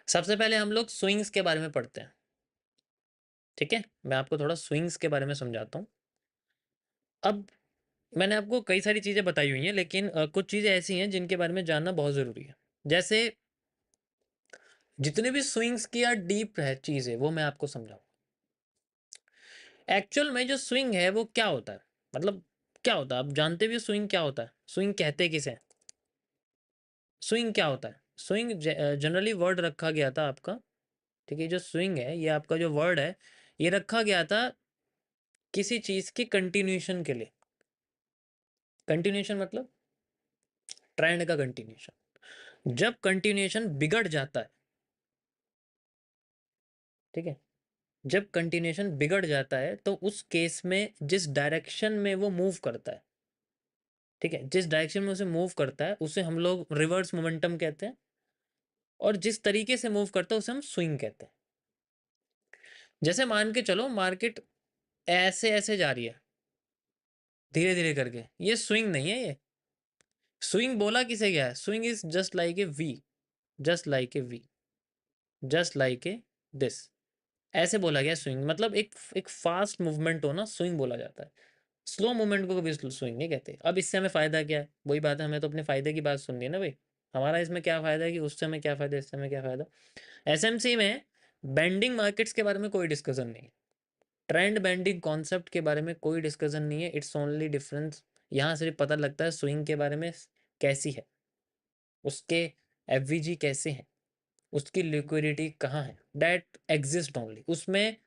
सबसे पहले हम लोग स्विंग्स के बारे में पढ़ते हैं। ठीक है, मैं आपको थोड़ा स्विंग्स के बारे में समझाता हूँ। अब मैंने आपको कई सारी चीज़ें बताई हुई हैं, लेकिन कुछ चीज़ें ऐसी हैं जिनके बारे में जानना बहुत ज़रूरी है। जैसे जितने भी स्विंग्स की या डीप है चीज़ है, वो मैं आपको समझाऊँ। एक्चुअल में जो स्विंग है वो क्या होता है? मतलब क्या होता है? आप जानते भी हो स्विंग क्या होता है? स्विंग कहते किसे हैं? स्विंग क्या होता है? स्विंग जनरली वर्ड रखा गया था आपका, ठीक है? जो स्विंग है, ये आपका जो वर्ड है, ये रखा गया था किसी चीज़ की कंटिन्यूएशन के लिए। कंटिन्यूएशन मतलब ट्रेंड का कंटिन्यूएशन। जब कंटिन्यूएशन बिगड़ जाता है, ठीक है? जब कंटिन्यूएशन बिगड़ जाता है तो उस केस में जिस डायरेक्शन में वो मूव करता है, ठीक है? जिस डायरेक्शन में उसे मूव करता है, उसे हम लोग रिवर्स मोमेंटम कहते हैं, और जिस तरीके से मूव करता है उसे हम स्विंग कहते हैं। जैसे मान के चलो मार्केट ऐसे-ऐसे जा रही है, धीरे-धीरे करके, ये स्विंग नहीं है ये। स्विंग बोला किसे गया है? Swing is just like A V, just like A V, just like a this. ऐसे बोला गया स्विंग, मतलब एक एक फास्ट मूवमेंट हो ना, स्विंग बोला जाता है। स्लो मूवमेंट को कभी स्विंग नहीं कहते। अब इससे हमें फ़ायदा क्या है? वही बात है, हमें तो अपने फ़ायदे की बात सुननी है ना भई। हमारा इसमें क्या फ़ायदा है कि उससे हमें क्या फ़ायदा, इससे हमें क्या फ़ायदा? एसएमसी में बेंडिंग मार्केट्स के बारे में कोई डिस्कशन नहीं है। ट्रेंड बेंडिंग कॉन्सेप्ट के बारे में कोई डिस्कशन नहीं है। इट्स ओनली डिफरेंस, यहाँ सिर्फ पता लगता है स्विंग के बारे में कैसी है, उसके एफवीजी कैसे हैं, उसकी लिक्विडिटी कहाँ है, दैट एग्जिस्ट ओनली। उसमें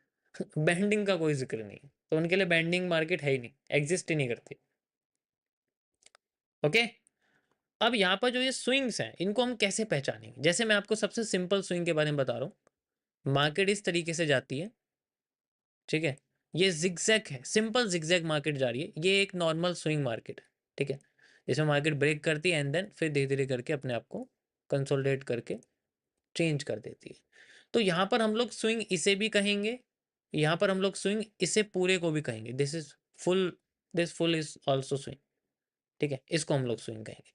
बेंडिंग का कोई जिक्र नहीं है, तो उनके लिए बेंडिंग मार्केट है ही नहीं, एग्जिस्ट ही नहीं करती। ओके, अब यहाँ पर जो ये स्विंग्स हैं, इनको हम कैसे पहचानेंगे? जैसे मैं आपको सबसे सिंपल स्विंग के बारे में बता रहा हूँ। मार्केट इस तरीके से जाती है, ठीक है? ये ज़िगज़ैग है, सिंपल ज़िगज़ैग मार्केट जा रही है। ये एक नॉर्मल स्विंग मार्केट है, ठीक है? इसमें मार्केट ब्रेक करती है एंड देन फिर धीरे-धीरे करके अपने आप को कंसोलिडेट करके चेंज कर देती है। तो यहाँ पर हम लोग स्विंग इसे भी कहेंगे, यहाँ पर हम लोग स्विंग इसे पूरे को भी कहेंगे। Full this full is also swing, ठीक है? इसको हम लोग स्विंग कहेंगे।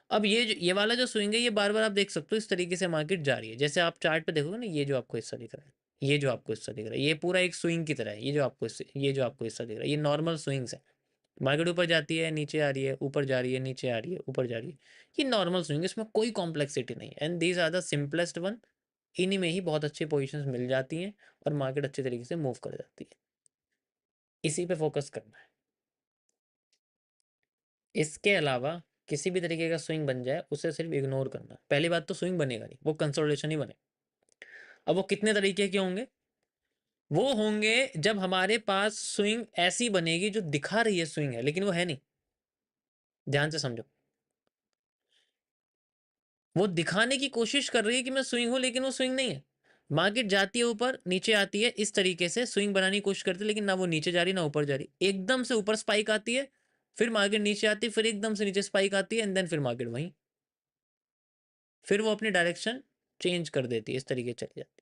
अब ये वाला जो स्विंग है, ये बार-बार आप देख सकते हो इस तरीके से मार्केट जा रही है। जैसे आप चार्ट पे देखोगे ना, ये जो आपको हिस्सा दिख रहा है, ये जो आपको हिस्सा दिख रहा है, ये पूरा एक स्विंग की तरह है। ये जो आपको हिस्सा दिख रहा है, ये नॉर्मल स्विंग्स है। मार्केट ऊपर जाती है, नीचे आ रही है, ऊपर जा रही है, नीचे आ रही है, ऊपर जा रही है। ये नॉर्मल स्विंग है, इसमें कोई कॉम्प्लेक्सिटी नहीं है and these are the simplest one. इन्हीं में ही बहुत अच्छी पोज़ीशंस मिल जाती हैं और मार्केट अच्छे तरीके से मूव कर जाती है। इसी पे फ़ोकस करना है। इसके अलावा किसी भी तरीके का स्विंग बन जाए, उसे सिर्फ इग्नोर करना है। पहली बात तो स्विंग बनेगा नहीं, वो कंसोलिडेशन ही बने। अब वो कितने तरीके के होंगे? वो होंगे जब हमारे पास स्विंग ऐसी बनेगी जो दिखा रही है स्विंग है, लेकिन वो है नहीं। ध्यान से समझो। वो दिखाने की कोशिश कर रही है कि मैं स्विंग हूँ, लेकिन वो स्विंग नहीं है। मार्केट जाती है ऊपर, नीचे आती है, इस तरीके से स्विंग बनाने की कोशिश करती है, लेकिन ना वो नीचे जा रही, ना ऊपर जा रही। एकदम से ऊपर स्पाइक आती है, फिर मार्केट नीचे आती है, फिर एकदम से नीचे स्पाइक आती है एंड देन फिर मार्केट वहीं। फिर वो अपनी डायरेक्शन चेंज कर देती है, इस तरीके चली जाती है।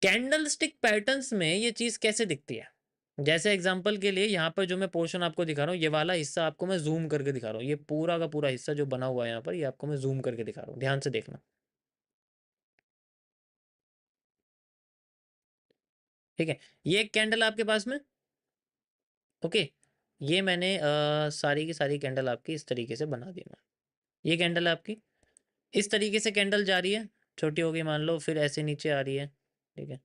कैंडल स्टिक पैटर्न्स में ये चीज़ कैसे दिखती है? जैसे एग्जांपल के लिए यहाँ पर जो मैं पोर्शन आपको दिखा रहा हूँ, ये वाला हिस्सा आपको मैं ज़ूम करके दिखा रहा हूँ। ये पूरा का पूरा हिस्सा जो बना हुआ है यहाँ पर, ये आपको मैं ज़ूम करके दिखा रहा हूँ। ध्यान से देखना, ठीक है? ये एक कैंडल आपके पास में, ओके? ये मैंने सारी की सारी कैंडल आपकी इस तरीके से बना दी मैं। ये कैंडल आपकी इस तरीके से कैंडल जा रही है, छोटी हो गई मान लो, फिर ऐसे नीचे आ रही है, ठीक है?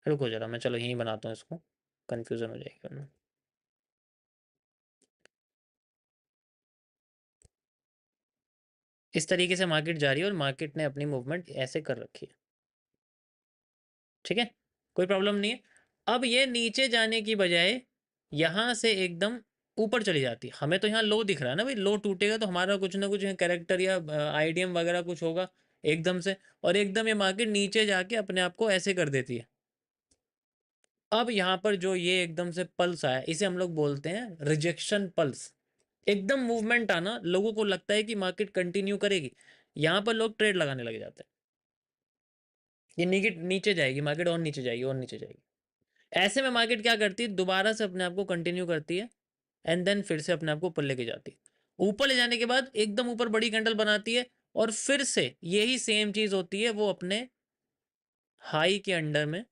रुको ज़रा, मैं चलो यहीं बनाता हूँ इसको, कन्फ्यूज़न हो जाएगी वरना। इस तरीके से मार्केट जा रही है और मार्केट ने अपनी मूवमेंट ऐसे कर रखी है, ठीक है? कोई प्रॉब्लम नहीं है। अब ये नीचे जाने की बजाय यहाँ से एकदम ऊपर चली जाती है। हमें तो यहाँ लो दिख रहा है ना भाई, लो टूटेगा तो हमारा कुछ ना कुछ कैरेक्टर या आईडीएम वगैरह कुछ होगा एकदम से, और एकदम ये मार्केट नीचे जाके अपने आप को ऐसे कर देती है। अब यहाँ पर जो ये एकदम से पल्स आया, इसे हम लोग बोलते हैं रिजेक्शन पल्स। एकदम मूवमेंट आना, लोगों को लगता है कि मार्केट कंटिन्यू करेगी, यहाँ पर लोग ट्रेड लगाने लग जाते हैं। ये नीचे जाएगी मार्केट, और नीचे जाएगी और नीचे जाएगी। ऐसे में मार्केट क्या करती है, दोबारा से अपने आप को कंटिन्यू करती है एंड देन फिर से अपने आप को ऊपर लेके जाती है। ऊपर ले जाने के बाद एकदम ऊपर बड़ी कैंडल बनाती है और फिर से यही सेम चीज होती है, वो अपने हाई के अंडर में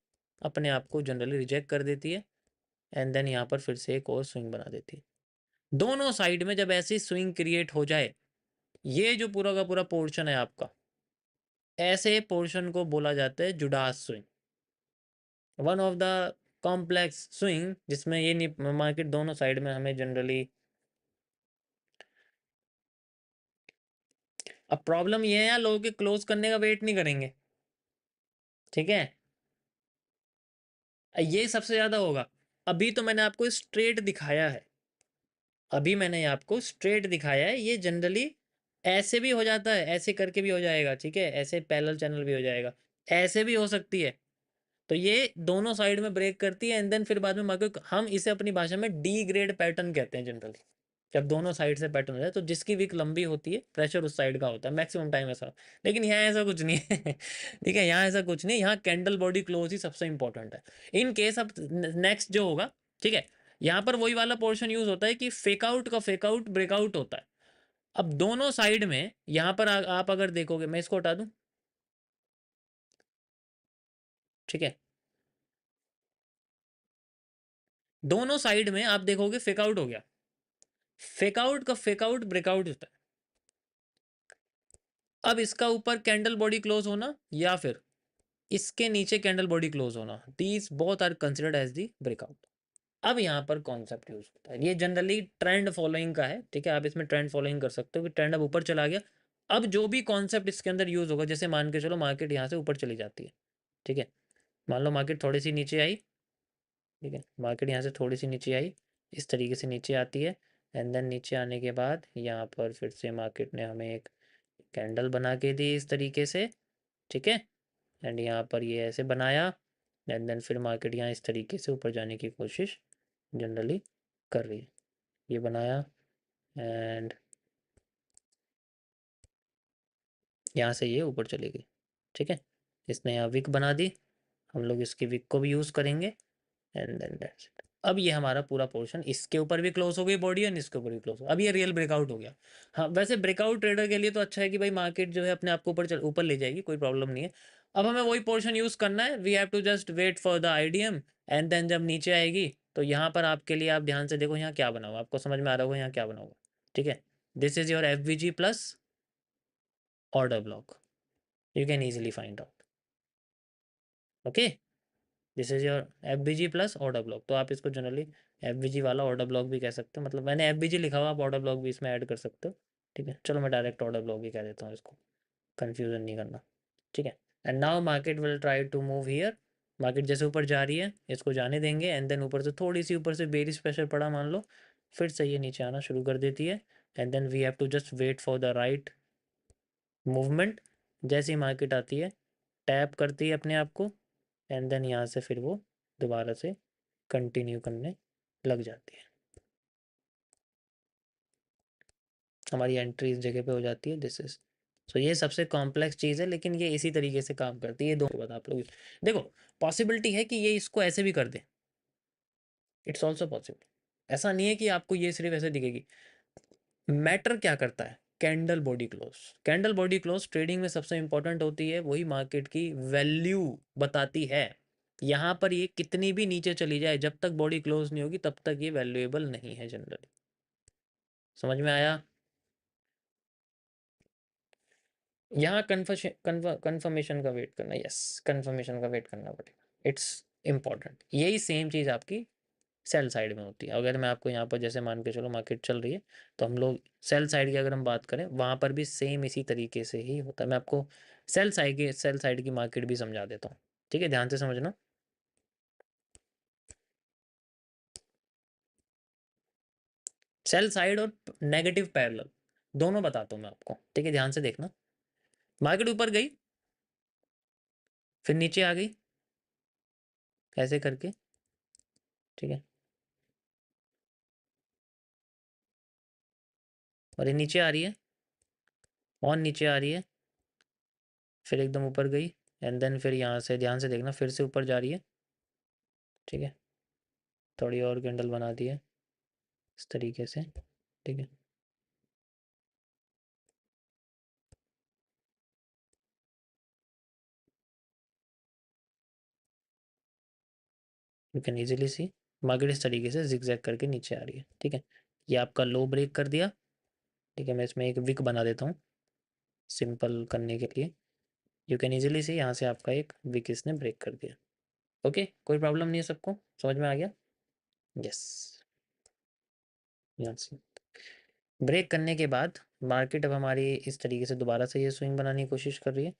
अपने आप को जनरली रिजेक्ट कर देती है एंड देन यहाँ पर फिर से एक और स्विंग बना देती है। दोनों साइड में जब ऐसी स्विंग क्रिएट हो जाए, ये जो पूरा का पूरा पोर्शन है आपका, ऐसे पोर्शन को बोला जाता है Judas swing, one of the complex swing, जिसमें ये नहीं मार्केट दोनों साइड में हमें जनरली। अब प्रॉब्लम ये है यार, लोगों के क्लोज करने का वेट नहीं करेंगे, ठीक है, ये सबसे ज्यादा होगा। अभी तो मैंने आपको स्ट्रेट दिखाया है, अभी मैंने आपको स्ट्रेट दिखाया है, ये जनरली ऐसे भी हो जाता है, ऐसे करके भी हो जाएगा, ठीक है, ऐसे पैरेलल चैनल भी हो जाएगा, ऐसे भी हो सकती है। तो ये दोनों साइड में ब्रेक करती है एंड देन फिर बाद में मार्केट, हम इसे अपनी भाषा में डी ग्रेड पैटर्न कहते हैं जनरली। जब दोनों साइड से पैटर्न हो जाए तो जिसकी विक लंबी होती है प्रेशर उस साइड का होता है मैक्सिमम टाइम ऐसा। लेकिन यहाँ ऐसा कुछ नहीं है ठीक है, यहाँ ऐसा कुछ नहीं, यहाँ कैंडल बॉडी क्लोज ही सबसे इंपॉर्टेंट है इन केस। अब नेक्स्ट जो होगा, ठीक है, यहाँ पर वही वाला पोर्शन यूज होता है कि फेक आउट का फेक आउट ब्रेकआउट होता है। अब दोनों साइड में यहाँ पर आप अगर देखोगे, मैं इसको हटा दूं, ठीक है, दोनों साइड में आप देखोगे फेक आउट हो गया, फेक आउट का फेक आउट ब्रेकआउट होता है। अब इसका ऊपर कैंडल बॉडी क्लोज होना या फिर इसके नीचे कैंडल बॉडी क्लोज होना, these both are considered as the breakout. अब यहाँ पर कॉन्सेप्ट यूज होता है, ये जनरली ट्रेंड फॉलोइंग का है, ठीक है, आप इसमें ट्रेंड फॉलोइंग कर सकते हो कि ट्रेंड अब ऊपर चला गया। अब जो भी कॉन्सेप्ट इसके अंदर यूज होगा, जैसे मान के चलो मार्केट यहाँ से ऊपर चली जाती है, ठीक है, मान लो मार्केट थोड़ी सी नीचे आई, ठीक है, मार्केट यहाँ से थोड़ी सी नीचे आई, इस तरीके से नीचे आती है एंड देन नीचे आने के बाद यहाँ पर फिर से मार्केट ने हमें एक कैंडल बना के दी इस तरीके से, ठीक है, एंड यहाँ पर ये ऐसे बनाया एंड देन फिर मार्केट यहाँ इस तरीके से ऊपर जाने की कोशिश जनरली कर रही है, ये बनाया एंड यहाँ से ये ऊपर चली गई, ठीक है, इसने यहाँ विक बना दी, हम लोग इसकी विक को भी यूज़ करेंगे एंड देन दैट्स इट। अब ये हमारा पूरा पोर्शन इसके ऊपर भी क्लोज हो गई बॉडी एंड इसके ऊपर भी क्लोज हो, अब ये रियल ब्रेकआउट हो गया। हाँ, वैसे ब्रेकआउट ट्रेडर के लिए तो अच्छा है कि भाई मार्केट जो है अपने आप को ऊपर ले जाएगी, कोई प्रॉब्लम नहीं है। अब हमें वही पोर्शन यूज़ करना है, we have to just wait for the IDM and then जब नीचे आएगी तो यहाँ पर आपके लिए, आप ध्यान से देखो यहाँ क्या बना हुआ, आपको समझ में आ रहा होगा यहाँ क्या बना हुआ, ठीक है, this is your F plus order block, you can easily find out, okay, this is your F plus order block. तो आप इसको जनरली एफ वाला ऑर्डर ब्लॉक भी कह सकते हो, मतलब मैंने एफ लिखा हुआ, आप ऑर्डर ब्लॉक भी इसमें ऐड कर सकते हो, ठीक है, चलो मैं डायरेक्ट ऑर्डर ब्लॉक भी कह देता हूँ इसको, कन्फ्यूजन नहीं करना, ठीक है। And now market will try to move here, market जैसे ऊपर जा रही है इसको जाने देंगे एंड देन ऊपर से थोड़ी सी ऊपर से बेरिश प्रेशर पड़ा मान लो, फिर से ये नीचे आना शुरू कर देती है and then we have to just wait for the right movement. जैसे ही मार्केट आती है टैप करती है अपने आप को एंड देन यहाँ से फिर वो दोबारा से कंटिन्यू करने लग जाती है, हमारी एंट्री इस जगह पे हो जाती है, दिस इज। सो ये सबसे कॉम्प्लेक्स चीज़ है लेकिन ये इसी तरीके से काम करती है, ये दो बात आप लोग देखो, पॉसिबिलिटी है कि ये इसको ऐसे भी कर दे, इट्स ऑल्सो पॉसिबल, ऐसा नहीं है कि आपको ये सिर्फ ऐसे दिखेगी। मैटर क्या करता है, candle body close, candle body close trading में सबसे इंपॉर्टेंट होती है, वही मार्केट की वैल्यू बताती है। यहाँ पर ये कितनी भी नीचे चली जाए, जब तक बॉडी क्लोज नहीं होगी तब तक ये वैल्यूएबल नहीं है जनरली, समझ में आया। यहाँ कन्फर्मेशन का वेट करना, यस, कन्फर्मेशन का वेट करना पड़ेगा, इट्स इंपॉर्टेंट। यही सेम चीज़ आपकी सेल साइड में होती है। अगर मैं आपको यहाँ पर जैसे मान के चलो मार्केट चल रही है तो हम लोग सेल साइड की अगर हम बात करें वहाँ पर भी सेम इसी तरीके से ही होता है। मैं आपको सेल साइड की मार्केट भी समझा देता हूँ, ठीक है, ध्यान से समझना। सेल साइड और नेगेटिव पैरेलल दोनों बताता हूँ मैं आपको, ठीक है, ध्यान से देखना। मार्केट ऊपर गई, फिर नीचे आ गई ऐसे करके, ठीक है, और ये नीचे आ रही है और नीचे आ रही है, फिर एकदम ऊपर गई एंड देन फिर यहाँ से ध्यान से देखना फिर से ऊपर जा रही है ठीक है, थोड़ी और कैंडल बना दी है इस तरीके से, ठीक है। You can easily C market इस तरीके से जिगजैग करके नीचे आ रही है, ठीक है। ये आपका लो ब्रेक कर दिया, ठीक है। मैं इसमें एक विक बना देता हूँ सिंपल करने के लिए। यू कैन इजीली सी यहाँ से आपका एक विक इसने ब्रेक कर दिया। ओके, कोई प्रॉब्लम नहीं है, सबको समझ में आ गया? यस। यहाँ से ब्रेक करने के बाद मार्केट अब हमारी इस तरीके से दोबारा से ये स्विंग बनाने की कोशिश कर रही है।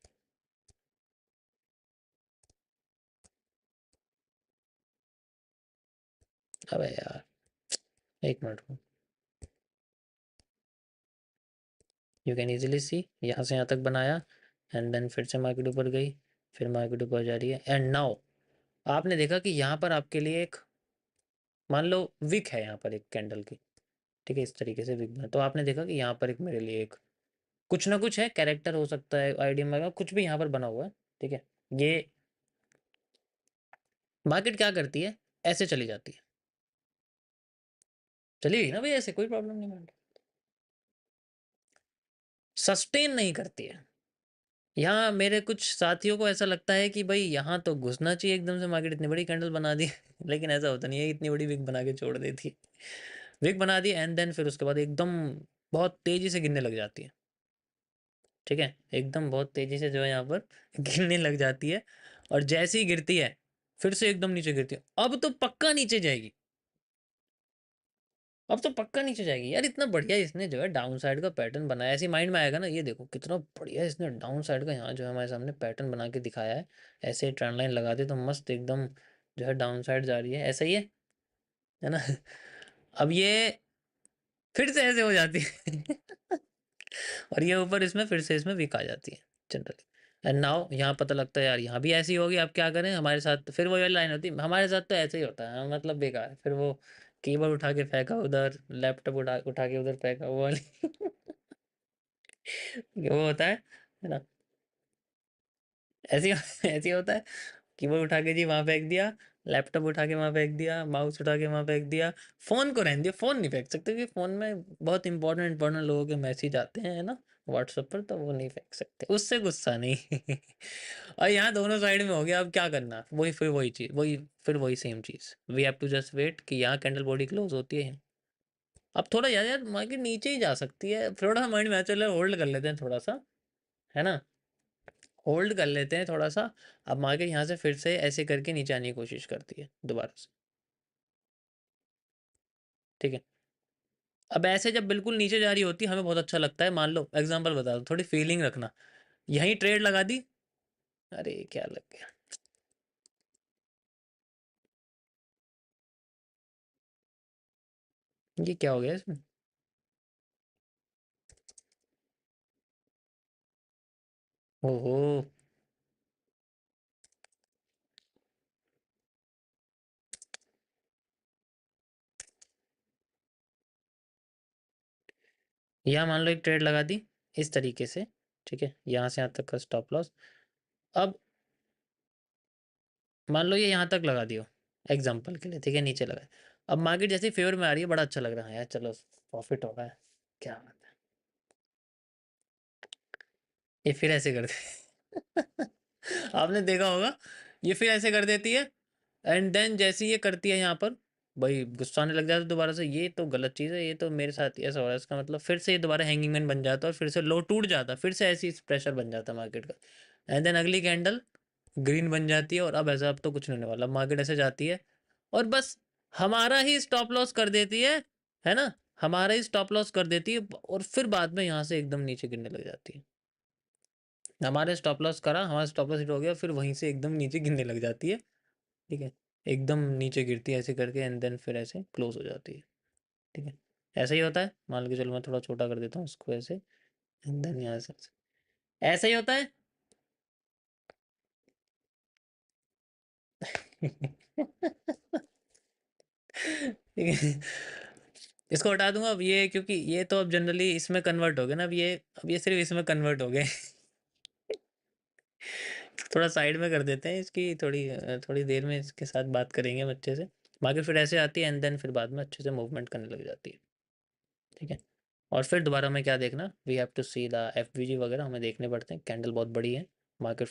अबे यार, एक मिनट को, यू कैन इजीली सी यहाँ से यहाँ तक बनाया एंड देन फिर से मार्केट ऊपर गई, फिर मार्केट ऊपर जा रही है एंड नाउ आपने देखा कि यहाँ पर आपके लिए एक, मान लो विक है यहाँ पर एक कैंडल की, ठीक है, इस तरीके से विक बना, तो आपने देखा कि यहाँ पर एक मेरे लिए एक कुछ ना कुछ है, कैरेक्टर हो सकता है, आइडिया में कुछ भी यहाँ पर बना हुआ है, ठीक है। ये मार्केट क्या करती है, ऐसे चली जाती है, चली गई ना भाई, ऐसे कोई प्रॉब्लम नहीं, मार्केट सस्टेन नहीं करती है। यहाँ मेरे कुछ साथियों को ऐसा लगता है कि भाई यहाँ तो घुसना चाहिए एकदम से, मार्केट इतनी बड़ी कैंडल बना दी लेकिन ऐसा होता नहीं है, इतनी बड़ी विक बना के छोड़ देती है। विक बना दी एंड देन फिर उसके बाद एकदम बहुत तेजी से गिरने लग जाती है, ठीक है। एकदम बहुत तेजी से जो है यहाँ पर गिरने लग जाती है, और जैसे ही गिरती है फिर से एकदम नीचे गिरती है, अब तो पक्का नीचे जाएगी, अब तो पक्का नीचे जाएगी यार। इतना बढ़िया इसने जो है डाउन साइड का पैटर्न बनाया, ऐसे माइंड में आएगा ना, ये देखो कितना बढ़िया इसने डाउन साइड का यहाँ जो है हमारे सामने पैटर्न बना के दिखाया है। ऐसे ट्रेंड लाइन लगा दे तो मस्त एकदम जो है डाउन साइड जा रही है, ऐसा ही है ना अब ये फिर से ऐसे हो जाती है और ये ऊपर इसमें फिर से इसमें वीक आ जाती है जनरली। एंड नाउ यहाँ पता लगता है यार यहाँ भी ऐसी होगी, अब क्या करें, हमारे साथ फिर वो लाइन होती है, हमारे साथ तो ऐसे ही होता है, मतलब बेकार, फिर वो कीबोर्ड उठा के फेंका उधर, लैपटॉप उठा उठा के उधर फेंका, वो वाली वो होता है ना, ऐसे ही ऐसे ही होता है। कीबोर्ड उठा के जी वहाँ फेंक दिया, लैपटॉप उठा के वहाँ फेंक दिया, माउस उठा के वहाँ फेंक दिया, फ़ोन को रहने दिया, फ़ोन नहीं फेंक सकते क्योंकि फ़ोन में बहुत इंपॉर्टेंट इंपॉर्टेंट लोगों के मैसेज आते हैं, है ना, व्हाट्सएप पर, तो वो नहीं फेंक सकते, उससे गुस्सा नहीं और यहाँ दोनों साइड में हो गया, अब क्या करना, वही फिर वही चीज़, वही फिर वही सेम चीज़, we have to just wait कि यहाँ कैंडल बॉडी क्लोज होती है। अब थोड़ा यार यार मार्केट नीचे ही जा सकती है, थोड़ा सा माइंड में चलो होल्ड कर लेते हैं थोड़ा सा, है ना, होल्ड कर लेते हैं थोड़ा सा। अब मार्केट यहाँ से फिर से ऐसे करके नीचे आने की कोशिश करती है दोबारा से, ठीक है। अब ऐसे जब बिल्कुल नीचे जा रही होती है हमें बहुत अच्छा लगता है, मान लो एग्जांपल बता दो, थोड़ी फीलिंग रखना, यहीं ट्रेड लगा दी, अरे क्या लग गया, ये क्या हो गया इसमें, ओहो, यहाँ मान लो एक ट्रेड लगा दी इस तरीके से, ठीक है, यहाँ से यहाँ तक का स्टॉप लॉस। अब मान लो ये यहाँ तक लगा दियो एग्जाम्पल के लिए, ठीक है, नीचे लगा, अब मार्केट जैसे फेवर में आ रही है, बड़ा अच्छा लग रहा है यार, चलो प्रॉफिट हो रहा है, क्या बात है, ये फिर ऐसे कर दे आपने देखा होगा, ये फिर ऐसे कर देती है एंड देन जैसे ये करती है यहाँ पर, भाई गुस्सा आने लग जाता है दोबारा से, ये तो गलत चीज़ है, ये तो मेरे साथ ही ऐसा हो रहा है, इसका मतलब फिर से ये दोबारा हैंगिंग मैन बन जाता है और फिर से लो टूट जाता है, फिर से ऐसी प्रेशर बन जाता है मार्केट का, एंड देन अगली कैंडल ग्रीन बन जाती है, और अब ऐसा अब तो कुछ नहीं होने वाला, मार्केट ऐसे जाती है और बस हमारा ही स्टॉप लॉस कर देती है ना, हमारा ही स्टॉप लॉस कर देती है, और फिर बाद में यहाँ से एकदम नीचे गिरने लग जाती है, हमारे स्टॉप लॉस करा, हमारा स्टॉप लॉस हिट हो गया, फिर वहीं से एकदम नीचे गिरने लग जाती है, ठीक है, एकदम नीचे गिरती है ऐसे करके एंड देन फिर ऐसे क्लोज हो जाती है, ठीक है। ऐसा ही होता है, मान लो, चलो मैं थोड़ा छोटा कर देता हूँ उसको ऐसे, एंड देन यहाँ से ऐसा ही होता है ठीक है, इसको हटा दूंगा अब ये, क्योंकि ये तो अब जनरली इसमें कन्वर्ट हो गए ना, अब ये सिर्फ इसमें कन्वर्ट हो गए थोड़ा साइड में कर देते हैं इसकी, थोड़ी देर में इसके साथ बात करेंगे हम अच्छे से। बाकी फिर ऐसे आती है एंड देन फिर बाद में अच्छे से मूवमेंट करने लग जाती है। ठीक है। और फिर दोबारा हमें क्या देखना, we have to see the FVG वगैरह हमें देखने पड़ते हैं। कैंडल बहुत बड़ी है, मार्केट